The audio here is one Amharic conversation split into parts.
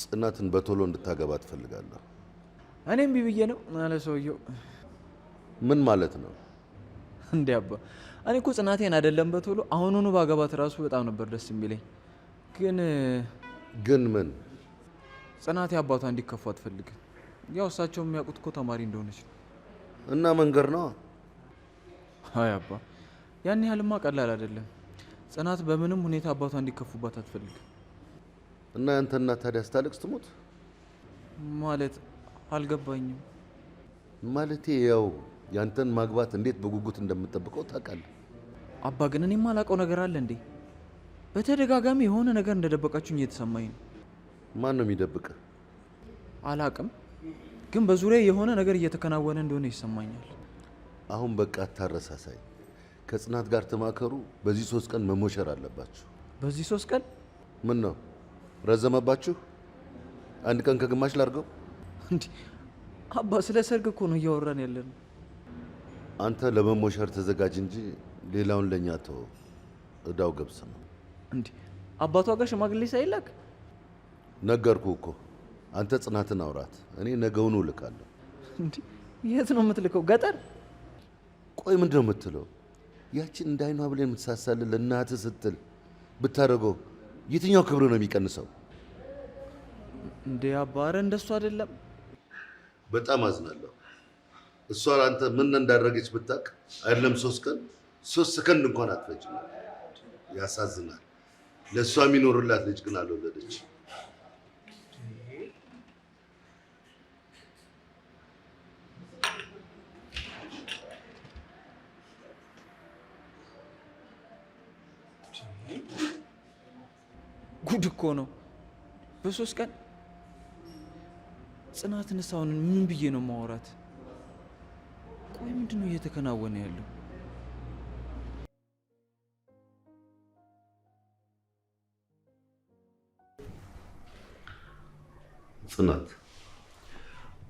ጽናትን በቶሎ እንድታገባ ትፈልጋለህ? እኔም ቢብዬ ነው ማለት ሰውየው። ምን ማለት ነው እንዴ አባ? እኔ እኮ ጽናቴን አይደለም በቶሎ አሁኑኑ ባገባት ራሱ በጣም ነበር ደስ የሚለኝ። ግን ምን? ጽናቴ አባቷ እንዲከፉ አትፈልግም። ያው እሳቸው የሚያውቁት እኮ ተማሪ እንደሆነች ነው። እና መንገር ነው? አይ አባ፣ ያን ያህልማ ቀላል አይደለም። ጽናት በምንም ሁኔታ አባቷ እንዲከፉባት አትፈልግም። እና ያንተ እናት ታዲያ ስታለቅስ ትሞት? ማለት አልገባኝም። ማለቴ ያው ያንተን ማግባት እንዴት በጉጉት እንደምጠብቀው ታውቃለህ። አባ ግን እኔ የማላውቀው ነገር አለ እንዴ? በተደጋጋሚ የሆነ ነገር እንደደበቃችሁኝ እየተሰማኝ ነው። ማን ነው የሚደብቅህ? አላቅም፣ ግን በዙሪያ የሆነ ነገር እየተከናወነ እንደሆነ ይሰማኛል። አሁን በቃ አታረሳሳይ። ከጽናት ጋር ተማከሩ። በዚህ 3 ቀን መሞሸር አለባችሁ። በዚህ 3 ቀን? ምን ነው ረዘመባችሁ? 1 ቀን ከግማሽ ላድርገው? እንዴ አባ፣ ስለ ሰርግ እኮ ነው እያወራን ያለነው። አንተ ለመሞሸር ተዘጋጅ እንጂ ሌላውን ለኛ ተው። እዳው ገብስ ነው። እንዴ አባቷ ጋር ሽማግሌ ሳይላክ? ነገርኩህ እኮ። አንተ ጽናትን አውራት፣ እኔ ነገውኑ እልካለሁ። እንዴ የት ነው የምትልከው? ገጠር? ቆይ ምንድን ነው የምትለው? ያችን እንዳይኗ ብለን የምትሳሳልን ለእናትህ ስትል ብታደርገው የትኛው ክብር ነው የሚቀንሰው? እንዴ አባ፣ ኧረ እንደሱ አይደለም። በጣም አዝናለሁ። እሷ አንተ ምን እንዳደረገች ብታውቅ አይደለም 3 ቀን 3 ሰከንድ እንኳን አትፈጅም። ያሳዝናል። ለእሷ የሚኖርላት ልጅ ግን አልወለደች። ጉድ እኮ ነው። በ3 ቀን ጽናትን አሁን ምን ብዬ ነው ማወራት? ቆይ ምንድን ነው እየተከናወነ ያለው? ጽናት፣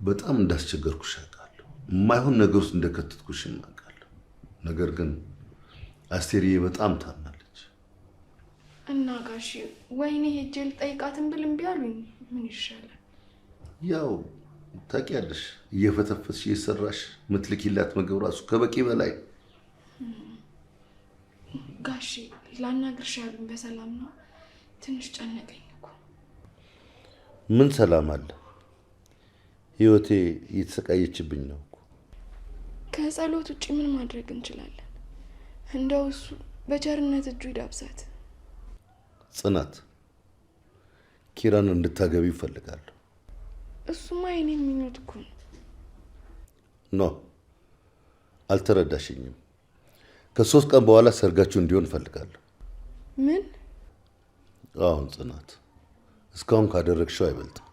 በጣም እንዳስቸገርኩሽ አውቃለሁ። የማይሆን ነገር ውስጥ እንደከተትኩሽ አውቃለሁ። ነገር ግን አስቴርዬ በጣም ታማለች። እና ጋሺ ወይኔ ሄጄ ልጠይቃትን ብል እምቢ አሉኝ። ምን ይሻላል? ያው ታውቂያለሽ፣ እየፈተፈትሽ እየሰራሽ ምትልኪላት ምግብ ራሱ ከበቂ በላይ። ጋሺ ላናግርሽ ያሉኝ በሰላም ነው? ትንሽ ጨነቀኝ እኮ። ምን ሰላም አለ? ህይወቴ እየተሰቃየችብኝ ነው እኮ። ከጸሎት ውጭ ምን ማድረግ እንችላለን? እንደው እሱ በቸርነት እጁ ይዳብሳት። ጽናት፣ ኪራን እንድታገቢ ይፈልጋለሁ። እሱማ የኔ ምኞት እኮ ነው። ኖ አልተረዳሽኝም። ከ3 ቀን በኋላ ሰርጋችሁ እንዲሆን እፈልጋለሁ። ምን? አሁን ጽናት፣ እስካሁን ካደረግሽው አይበልጥም።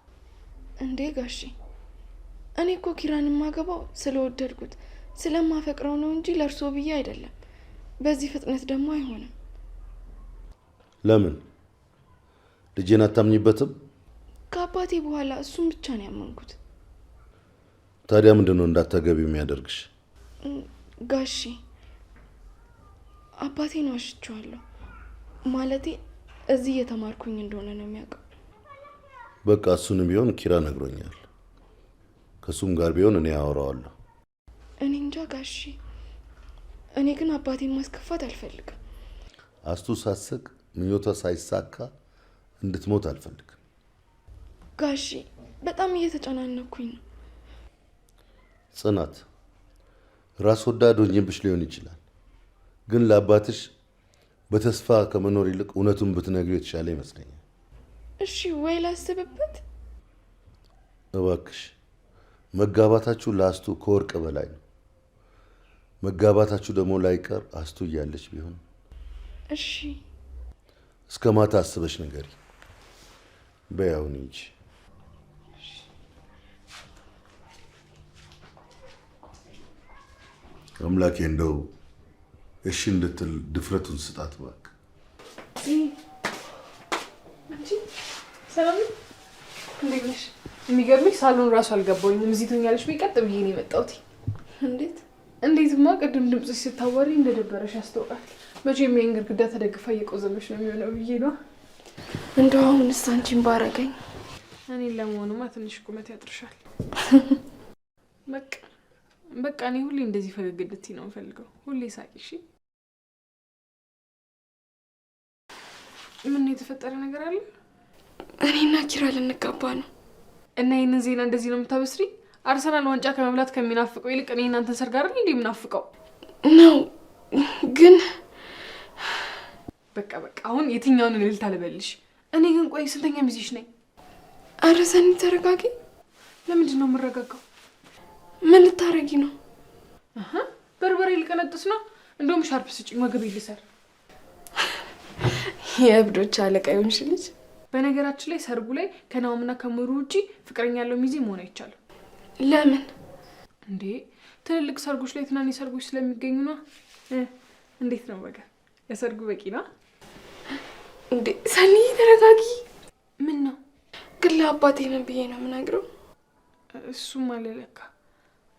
እንዴ ጋሺ፣ እኔ እኮ ኪራን የማገባው ስለወደድኩት ስለማፈቅረው ነው እንጂ ለእርሶ ብዬ አይደለም። በዚህ ፍጥነት ደግሞ አይሆንም። ለምን? ልጄን አታምኝበትም? ከአባቴ በኋላ እሱን ብቻ ነው ያመንኩት። ታዲያ ምንድን ነው እንዳታገቢው የሚያደርግሽ? ጋሺ አባቴን ዋሽቼዋለሁ። ማለቴ እዚህ እየተማርኩኝ እንደሆነ ነው የሚያውቀው። በቃ እሱንም ቢሆን ኪራ ነግሮኛል። ከሱም ጋር ቢሆን እኔ አወራዋለሁ። እኔ እንጃ ጋሺ፣ እኔ ግን አባቴን ማስከፋት አልፈልግም። አስቱ ሳትስቅ ምኞቷ ሳይሳካ እንድትሞት አልፈልግም። ጋሺ በጣም እየተጨናነኩኝ ነው። ጽናት፣ ራስ ወዳድ ሆኜብሽ ሊሆን ይችላል፣ ግን ለአባትሽ በተስፋ ከመኖር ይልቅ እውነቱን ብትነግሪው የተሻለ ይመስለኛል። እሺ ወይ ላስብበት? እባክሽ፣ መጋባታችሁ ለአስቱ ከወርቅ በላይ ነው። መጋባታችሁ ደግሞ ላይቀር አስቱ እያለች ቢሆን። እሺ እስከ ማታ አስበሽ ንገሪ። በያውን እንጂ አምላኬ እንደው እሺ እንድትል ድፍረቱን ስጣት እባክህ። ሰላም እንዴት ነሽ? የሚገርምሽ ሳሎን ራሱ አልገባኝም። እዚህ ትኛለሽ ብዬ ቀጥ ብዬ ነው የመጣሁት። እንዴትማ ቅድም ድምፅሽ ስታወሪ እንደደበረሽ ያስታውቃል። መቼም ይሄን ግድግዳ ተደግፋ እየቆዘመሽ ነው የሚሆነው ብዬ ነው። እንደው አሁንስ አንቺን ባረገኝ። እኔን ለመሆኑማ ትንሽ ቁመት ያጥርሻል። በቃ በቃ እኔ ሁሌ እንደዚህ ፈገግ እንድትይ ነው የምፈልገው። ሁሌ ሳቂ። እሺ ምን የተፈጠረ ነገር አለ? እኔና ኪራ ልንጋባ ነው። እና ይህንን ዜና እንደዚህ ነው የምታበስሪ? አርሰናል ዋንጫ ከመብላት ከሚናፍቀው ይልቅ እኔ እናንተን ሰርግ አይደል እንዴ የምናፍቀው? ነው ግን በቃ አሁን የትኛውን እልልታ ልበልሽ? እኔ ግን ቆይ ስንተኛ ሚዜሽ ነኝ? ኧረ ሰኒ ተረጋጊ። ለምንድን ነው የምረጋጋው? ምን ልታረጊ ነው? በርበሬ ልቀነጥስ ነው። እንደውም ሻርፕ ስጭኝ ወገቤ ልሰር። የእብዶች አለቃ ይሆንሽ ልጅ። በነገራችን ላይ ሰርጉ ላይ ከናውምና ከሙሩ ውጪ ፍቅረኛ ያለው ሚዜ መሆን አይቻልም። ለምን እንዴ? ትልልቅ ሰርጎች ላይ ትናንሽ ሰርጎች ስለሚገኙ ነው። እንዴት ነው በቃ የሰርጉ በቂ ነው እንዴ? ሰኒ ተረጋጊ። ምን ነው ግን ለአባቴ ምን ብዬ ነው የምነግረው? እሱም አለ ለካ።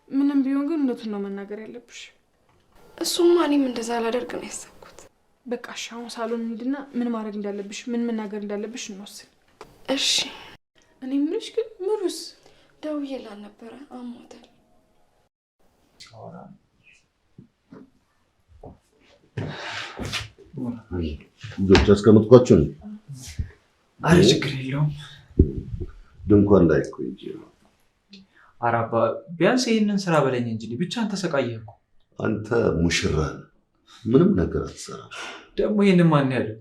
ምንም ቢሆን ግን እውነቱን ነው መናገር ያለብሽ። እሱማ እኔም እንደዛ ላደርግ ነው ያሰብኩት። በቃ እሺ፣ አሁን ሳሎን እንሂድና ምን ማድረግ እንዳለብሽ ምን መናገር እንዳለብሽ እንወስን። እሺ። እኔ የምልሽ ግን ምሩስ ደውዬላት ነበረ፣ አሞታል። ልጆች አስቀምጥኳቸው ነው። አረ ችግር የለውም። ድንኳን ላይ እኮ እንጂ ነው። ኧረ አባ ቢያንስ ይሄንን ስራ በለኝ እንጂ ብቻ አንተ ተሰቃየህ እኮ። አንተ ሙሽራ ነህ፣ ምንም ነገር አትሰራም። ደግሞ ይሄንን ማን ያለው?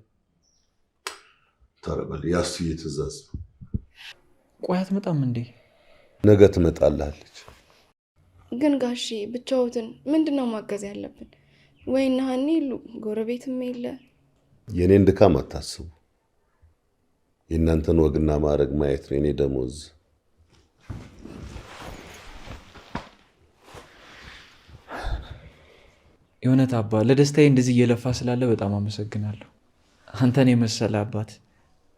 ተረበል ያስዬ ትእዛዝ ነው። ቆይ አትመጣም እንዴ? ነገ ትመጣላለች። ግን ጋሺ ብቻዎትን ምንድነው ማገዝ ያለብን? ወይና ሀኒ ይሉ ጎረቤትም የለ። የኔን ድካም አታስቡ። የእናንተን ወግና ማዕረግ ማየት ነው የኔ ደሞዝ። የእውነት አባ ለደስታዬ እንደዚህ እየለፋ ስላለ በጣም አመሰግናለሁ። አንተን የመሰለ አባት፣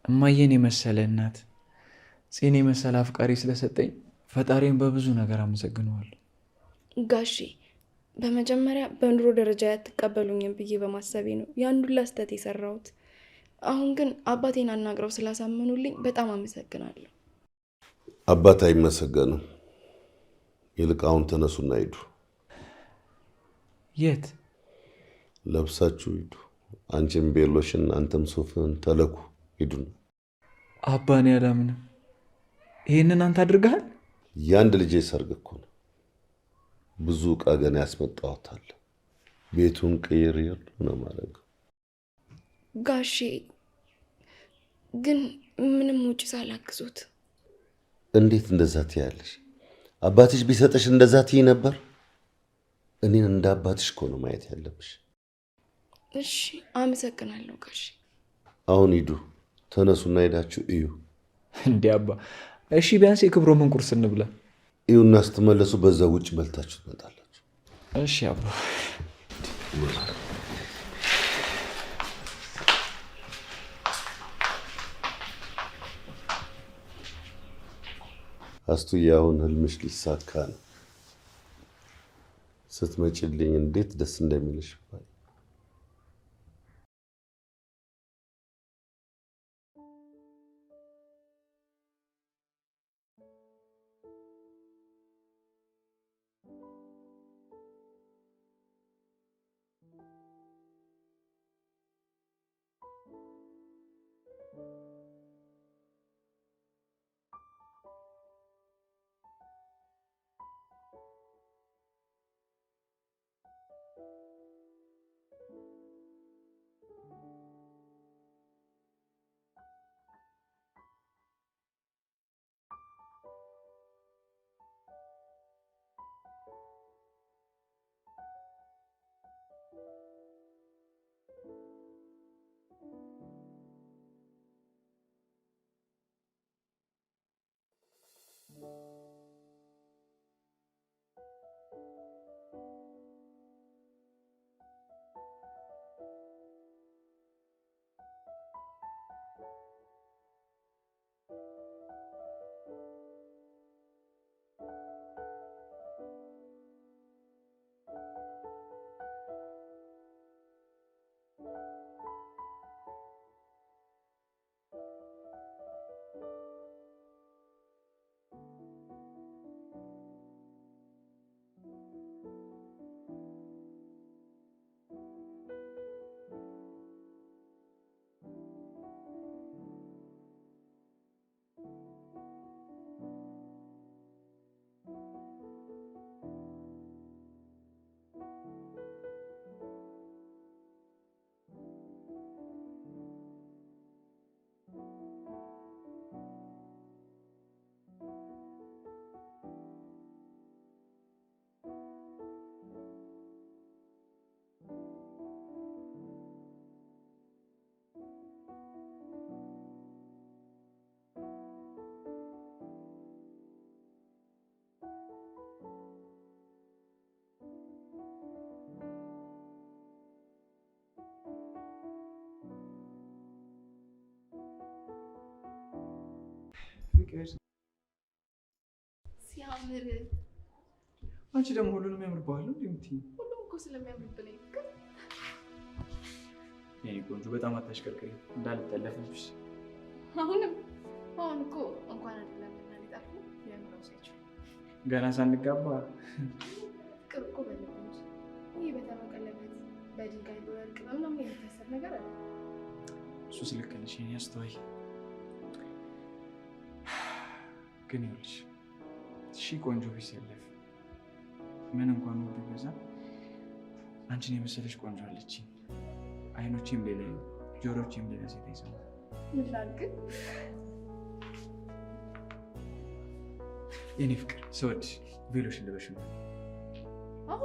እማዬን የመሰለ እናት፣ ፄን የመሰለ አፍቃሪ ስለሰጠኝ ፈጣሪን በብዙ ነገር አመሰግነዋለሁ። ጋሺ በመጀመሪያ በኑሮ ደረጃ ያትቀበሉኝም ብዬ በማሰቤ ነው ያን ሁላ ስህተት የሰራሁት። አሁን ግን አባቴን አናግረው ስላሳመኑልኝ በጣም አመሰግናለሁ። አባት አይመሰገንም። ይልቅ አሁን ተነሱና ሂዱ። የት? ለብሳችሁ ሂዱ። አንቺም ቤሎሽን አንተም ሱፍን ተለኩ። ሂዱ። አባኔ አላምንም። ይሄንን አንተ አድርገሃል? ያንድ ልጄ ሰርግ እኮ ነው። ብዙ ዕቃ ገና ያስመጣሁታል። ቤቱን ቅይር ነው ማለት ጋሼ ግን ምንም ውጭ ሳላግዙት። እንዴት እንደዛ ትያለሽ? አባትሽ ቢሰጥሽ እንደዛ ትይ ነበር? እኔን እንደ አባትሽ እኮ ነው ማየት ያለብሽ። እሺ አመሰግናለሁ ጋሼ። አሁን ሂዱ፣ ተነሱና ሄዳችሁ እዩ። እንዴ አባ፣ እሺ ቢያንስ የክብሮ ምን ቁርስ እንብላ። እዩና ስትመለሱ በዛ ውጭ በልታችሁ ትመጣላችሁ። እሺ አባ። አስቱዬ አሁን ህልምሽ ሊሳካ ነው። ስትመጪልኝ እንዴት ደስ እንደሚልሽ ባይ ፍቅር ሲያምር አንቺ ደግሞ ሁሉንም ያምርብሃል እንዴ የምትይኝ? ሁሉም እኮ ስለሚያምርብኝ ፍቅር። የኔ ቆንጆ በጣም አታሽከርክሪ እንዳልጠለፍብሽ። አሁን እኮ እንኳን አይደለም እና ሊጠፉ የምረው ሳይችል ገና ሳንጋባ ፍቅር እኮ በልብ እንጂ ይህ በተመቀለበት በድንጋይ በወርቅ በምናምን የሚታሰር ነገር አለ። እሱስ ልክ ነሽ የኔ አስተዋይ። ግን ይኸውልሽ ቆንጆ ቢሰለፍ ምን እንኳን ውድ ቢበዛ አንቺን የመሰለሽ ቆንጆ አለችኝ። አይኖቼም ሌላ ጆሮቼም ሌላ ሴት አይሰማም። ምን ላድርግ የኔ ፍቅር ስወድሽ ቬሎሽን ልበሽ ነው። አዎ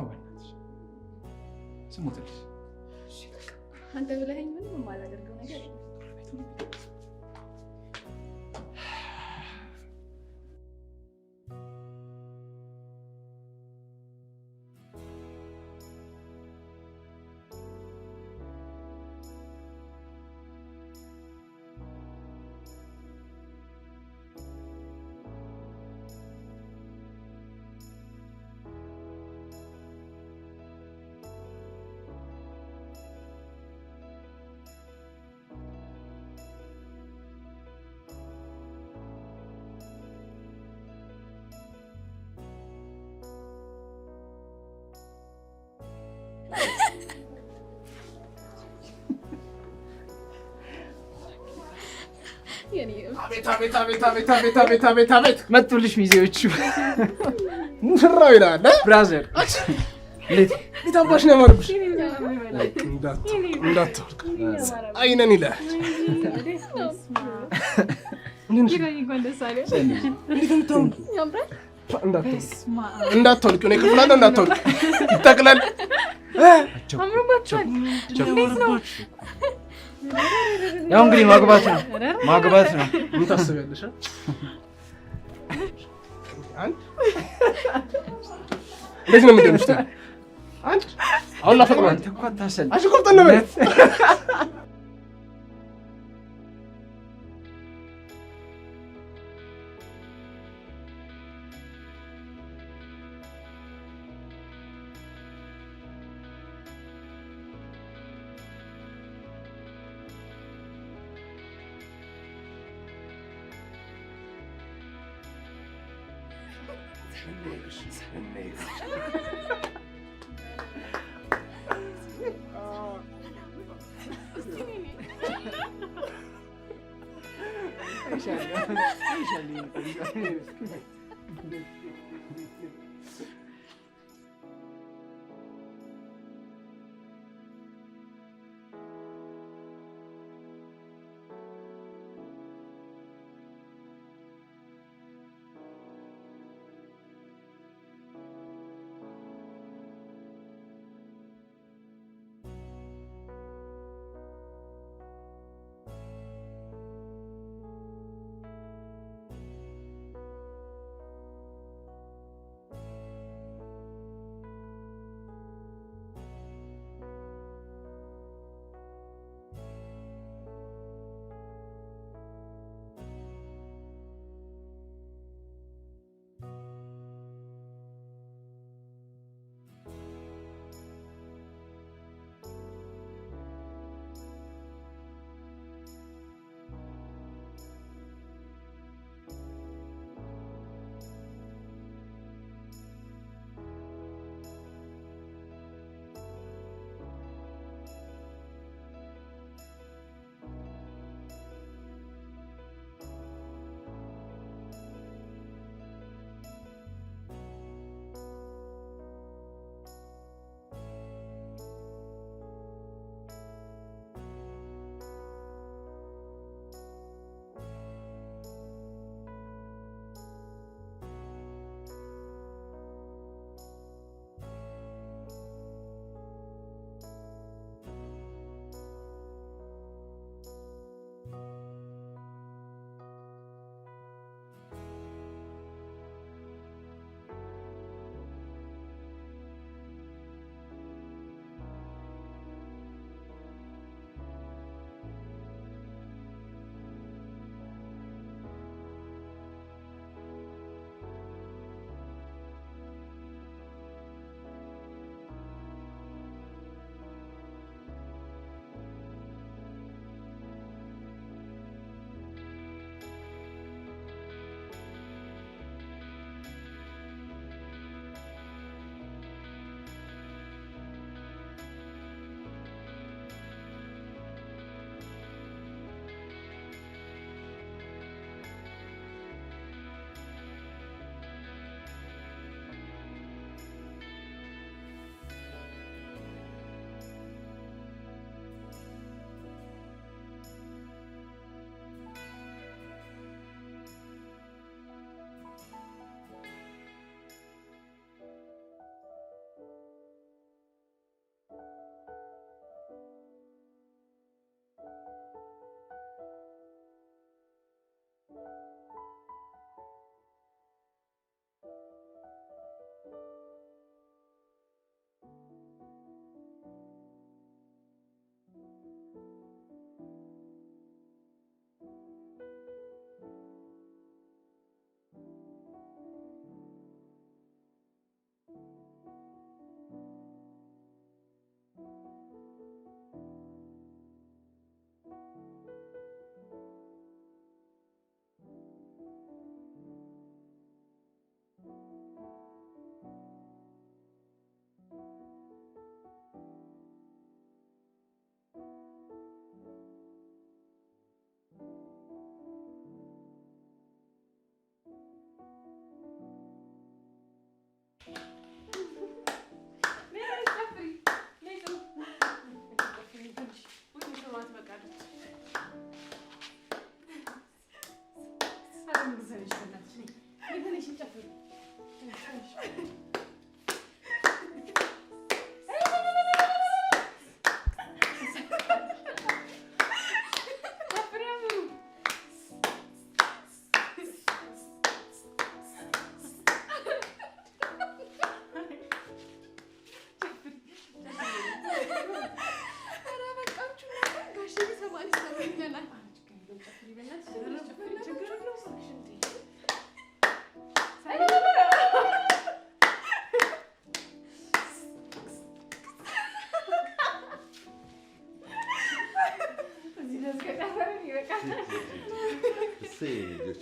በእናትሽ ስሞትልሽ። አንተ ብለኸኝ ምንም የማላደርገው ነገር የለም። አቤት መጡልሽ ሚዜዎቹ። ሙሽራው ይላል ብራዘር። እንዴት አባሽ ነው ያማርብሽ? እንዳትወርቅ አይነን ይላል። እንዳትወልቂ ነው ክፍላለ። እንዳትወልቂ ይጠቅላል። ያው እንግዲህ ማግባት ነው። ምን ታስቢያለሽ? እንዴት ነው የምትደምሽው? አንቺ አሁን ላፈቅረው አንተ እኮ አታሰል አንቺ ቆርጠን ነው ማለት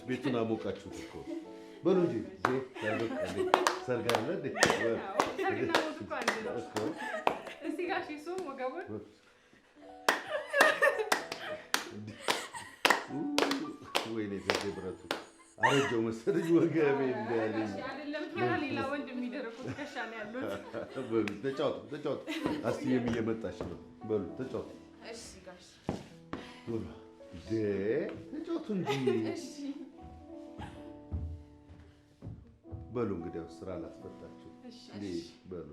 ቤቱን አሞቃችሁት እኮ በሉ እንጂ ሰርግ አለ እንዴ? ወይኔ ገዜ ብረቱ አረጀው መሰለኝ ወገቤ እንዳለኝ ተጫወቱ። አስትዬም እየመጣች ነው። በሉ ተጫወቱ። ተጫወቱ እንጂ በሉ። እንግዲያው ስራ ላስፈታችሁ። በሉ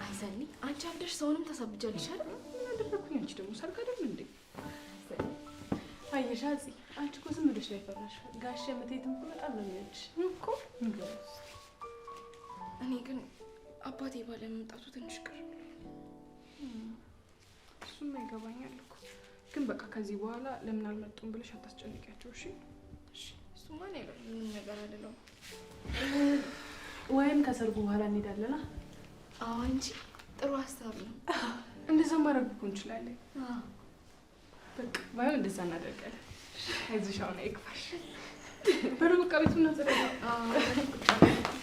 አይዘኒ አንቺ አብደሽ ሰውንም ታሳብጃለሽ አይደል? ምን አደረኩኝ? አንቺ ደግሞ ሰርግ አይደል እንዴ? አየሽ አዚ አንቺ እኮ ዝም ብለሽ ላይ ፈራሽ። ጋሽ መቴትም እኮ በጣም ነው የሚወድሽ እኮ። እኔ ግን አባቴ ባለመምጣቱ ትንሽ ቅር እሱማ ይገባኛል እኮ። ግን በቃ ከዚህ በኋላ ለምን አልመጡም ብለሽ አታስጨንቂያቸው እሺ? እሱማ ምንም ነገር አይደለም። ወይም ከሰርጉ በኋላ እንሄዳለና። አዎ እንጂ ጥሩ ሀሳብ ነው። እንደዛ ማድረግ እኮ እንችላለን። በቃ ባይሆን እንደዛ እናደርጋለን። አይዞሽ አሁን አይክፋሽ። በሩ በቃ ቤቱን እናጸዳለን።